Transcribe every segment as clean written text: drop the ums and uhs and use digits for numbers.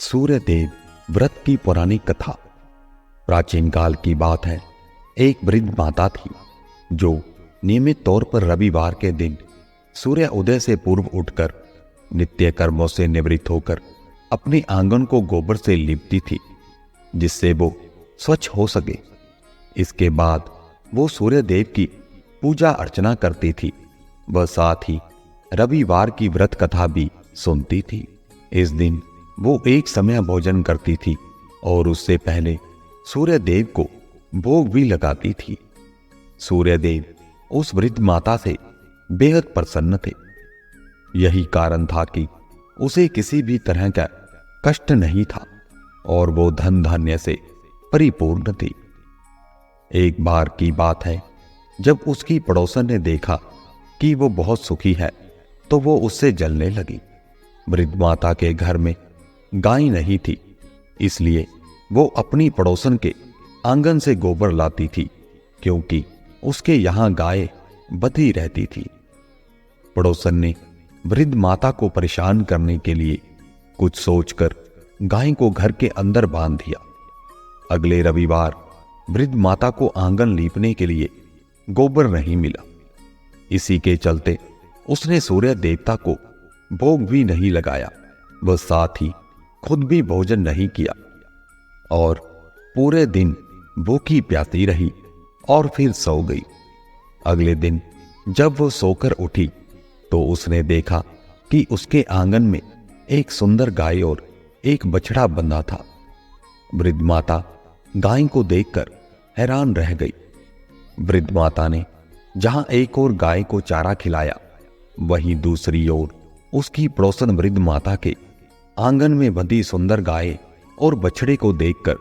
सूर्यदेव व्रत की पौराणिक कथा। प्राचीन काल की बात है। एक वृद्ध माता थी जो नियमित तौर पर रविवार के दिन सूर्य उदय से पूर्व उठकर नित्य कर्मों से निवृत्त होकर अपने आंगन को गोबर से लीपती थी, जिससे वो स्वच्छ हो सके। इसके बाद वो सूर्यदेव की पूजा अर्चना करती थी। वह साथ ही रविवार की व्रत कथा भी सुनती थी। इस दिन वो एक समय भोजन करती थी और उससे पहले सूर्यदेव को भोग भी लगाती थी। सूर्यदेव उस वृद्ध माता से बेहद प्रसन्न थे। यही कारण था कि उसे किसी भी तरह का कष्ट नहीं था और वो धन धान्य से परिपूर्ण थी। एक बार की बात है, जब उसकी पड़ोसन ने देखा कि वो बहुत सुखी है तो वो उससे जलने लगी। वृद्ध माता के घर में गाय नहीं थी, इसलिए वो अपनी पड़ोसन के आंगन से गोबर लाती थी, क्योंकि उसके यहां गाय बंधी रहती थी। पड़ोसन ने वृद्ध माता को परेशान करने के लिए कुछ सोचकर गाय को घर के अंदर बांध दिया। अगले रविवार वृद्ध माता को आंगन लीपने के लिए गोबर नहीं मिला। इसी के चलते उसने सूर्य देवता को भोग भी नहीं लगाया। वह साथ ही खुद भी भोजन नहीं किया और पूरे दिन भूखी प्यासी रही और फिर सो गई। अगले दिन जब वो सोकर उठी तो उसने देखा कि उसके आंगन में एक सुंदर गाय और एक बछड़ा बंधा था। वृद्ध माता गाय को देखकर हैरान रह गई। वृद्ध माता ने जहां एक और गाय को चारा खिलाया, वहीं दूसरी ओर उसकी पड़ोसन वृद्ध माता के आंगन में बंधी सुंदर गाय और बछड़े को देखकर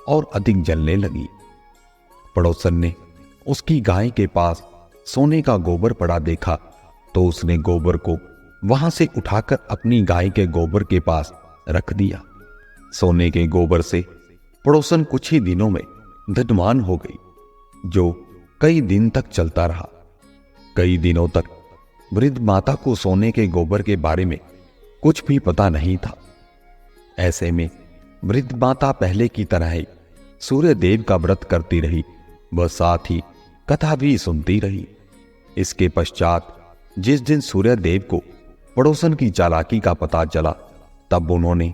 और अधिक जलने लगी। पड़ोसन ने उसकी गाय के पास सोने का गोबर पड़ा देखा तो उसने गोबर को वहां से उठाकर अपनी गाय के गोबर के पास रख दिया। सोने के गोबर से पड़ोसन कुछ ही दिनों में धनवान हो गई, जो कई दिन तक चलता रहा। कई दिनों तक वृद्ध माता को सोने के गोबर के बारे में कुछ भी पता नहीं था। ऐसे में वृद्ध माता पहले की तरह ही सूर्यदेव का व्रत करती रही। वह साथ ही कथा भी सुनती रही। इसके पश्चात जिस दिन सूर्यदेव को पड़ोसन की चालाकी का पता चला, तब उन्होंने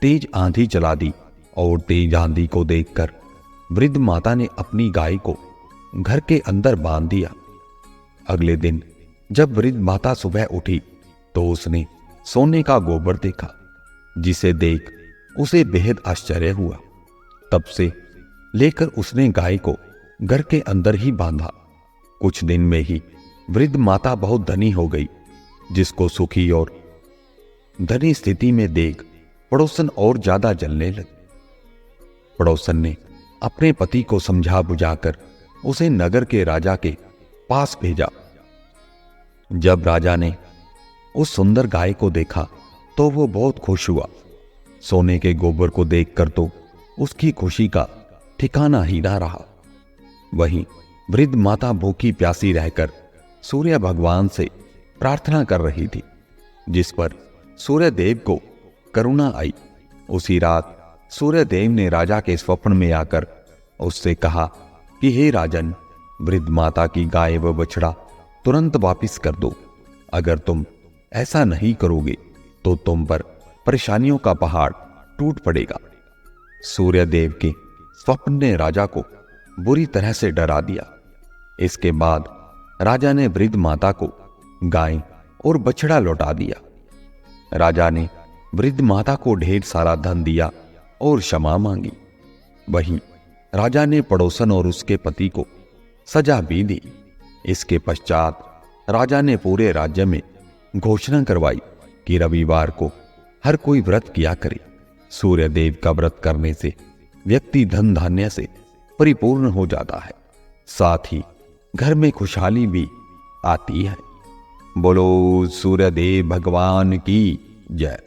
तेज आंधी चला दी और तेज आंधी को देखकर वृद्ध माता ने अपनी गाय को घर के अंदर बांध दिया। अगले दिन जब वृद्ध माता सुबह उठी तो उसने सोने का गोबर देखा, जिसे देख उसे बेहद आश्चर्य हुआ। तब से लेकर उसने गाय को घर के अंदर ही बांधा। कुछ दिन में ही वृद्ध माता बहुत धनी हो गई, जिसको सुखी और धनी स्थिति में देख पड़ोसन और ज्यादा जलने लगी। पड़ोसन ने अपने पति को समझा बुझाकर उसे नगर के राजा के पास भेजा। जब राजा ने उस सुंदर गाय को देखा तो वो बहुत खुश हुआ। सोने के गोबर को देखकर तो उसकी खुशी का ठिकाना ही ना रहा। वहीं वृद्ध माता भूखी प्यासी रहकर सूर्य भगवान से प्रार्थना कर रही थी, जिस पर सूर्यदेव को करुणा आई। उसी रात सूर्यदेव ने राजा के स्वप्न में आकर उससे कहा कि हे राजन, वृद्ध माता की गाय व बछड़ा तुरंत वापिस कर दो। अगर तुम ऐसा नहीं करोगे तो तुम पर परेशानियों का पहाड़ टूट पड़ेगा। सूर्यदेव के स्वप्न ने राजा को बुरी तरह से डरा दिया। इसके बाद राजा ने वृद्ध माता को गाय और बछड़ा लौटा दिया। राजा ने वृद्ध माता को ढेर सारा धन दिया और क्षमा मांगी। वहीं राजा ने पड़ोसन और उसके पति को सजा भी दी। इसके पश्चात राजा ने पूरे राज्य में घोषणा करवाई कि रविवार को हर कोई व्रत किया करे। सूर्यदेव का व्रत करने से व्यक्ति धन धान्य से परिपूर्ण हो जाता है, साथ ही घर में खुशहाली भी आती है। बोलो सूर्यदेव भगवान की जय।